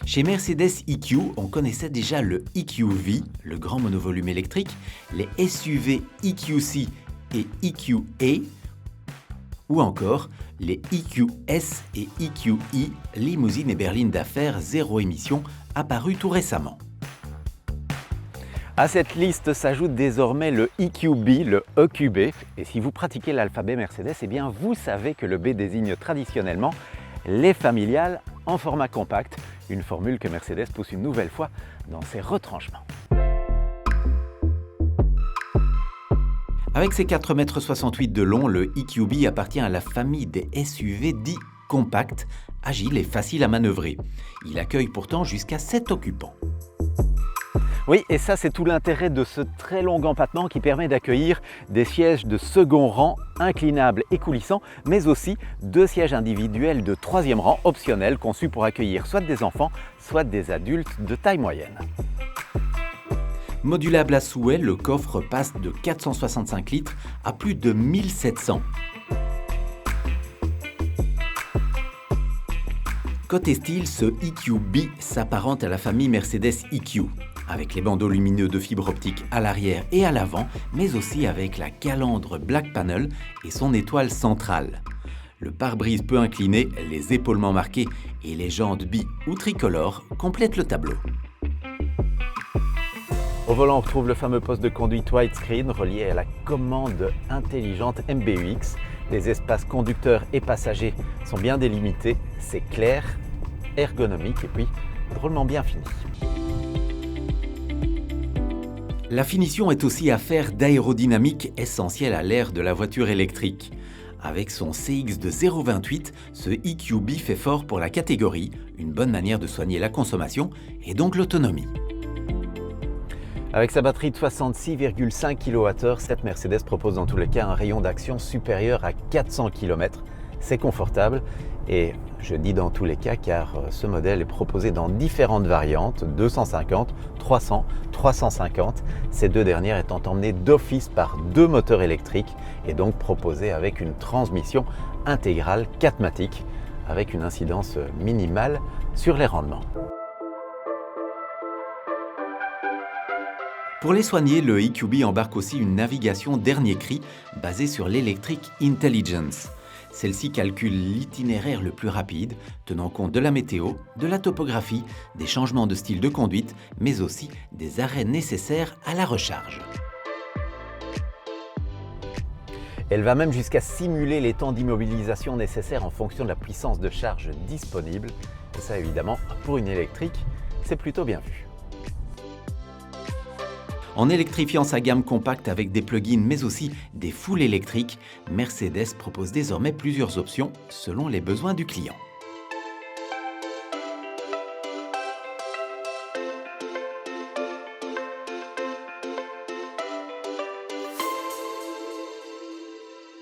Chez Mercedes EQ, on connaissait déjà le EQ-V, le grand monovolume électrique, les SUV EQ-C et EQ-A, ou encore les EQ-S et EQ-E, limousines et berlines d'affaires zéro émission, apparues tout récemment. À cette liste s'ajoute désormais le EQB, le EQB. Et si vous pratiquez l'alphabet Mercedes, eh bien vous savez que le B désigne traditionnellement les familiales en format compact, une formule que Mercedes pousse une nouvelle fois dans ses retranchements. Avec ses 4,68 m de long, le EQB appartient à la famille des SUV dits compacts, agiles et faciles à manœuvrer. Il accueille pourtant jusqu'à 7 occupants. Oui, et ça c'est tout l'intérêt de ce très long empattement qui permet d'accueillir des sièges de second rang inclinables et coulissants, mais aussi 2 sièges individuels de 3e rang optionnels conçus pour accueillir soit des enfants, soit des adultes de taille moyenne. Modulable à souhait, le coffre passe de 465 litres à plus de 1700. Côté style, ce EQB s'apparente à la famille Mercedes EQ, avec les bandeaux lumineux de fibre optique à l'arrière et à l'avant, mais aussi avec la calandre Black Panel et son étoile centrale. Le pare-brise peu incliné, les épaulements marqués et les jantes bi ou tricolores complètent le tableau. Au volant, on retrouve le fameux poste de conduite widescreen relié à la commande intelligente MBUX. Les espaces conducteurs et passagers sont bien délimités, c'est clair, ergonomique et puis drôlement bien fini. La finition est aussi affaire d'aérodynamique essentielle à l'ère de la voiture électrique. Avec son CX de 0,28, ce EQB fait fort pour la catégorie, une bonne manière de soigner la consommation et donc l'autonomie. Avec sa batterie de 66,5 kWh, cette Mercedes propose dans tous les cas un rayon d'action supérieur à 400 km. C'est confortable et je dis dans tous les cas car ce modèle est proposé dans différentes variantes, 250, 300, 350, ces deux dernières étant emmenées d'office par 2 moteurs électriques et donc proposées avec une transmission intégrale 4matic avec une incidence minimale sur les rendements. Pour les soigner, le EQB embarque aussi une navigation dernier cri basée sur l'Electric Intelligence. Celle-ci calcule l'itinéraire le plus rapide, tenant compte de la météo, de la topographie, des changements de style de conduite, mais aussi des arrêts nécessaires à la recharge. Elle va même jusqu'à simuler les temps d'immobilisation nécessaires en fonction de la puissance de charge disponible. Et ça évidemment, pour une électrique, c'est plutôt bien vu. En électrifiant sa gamme compacte avec des plugins mais aussi des full électriques, Mercedes propose désormais plusieurs options selon les besoins du client.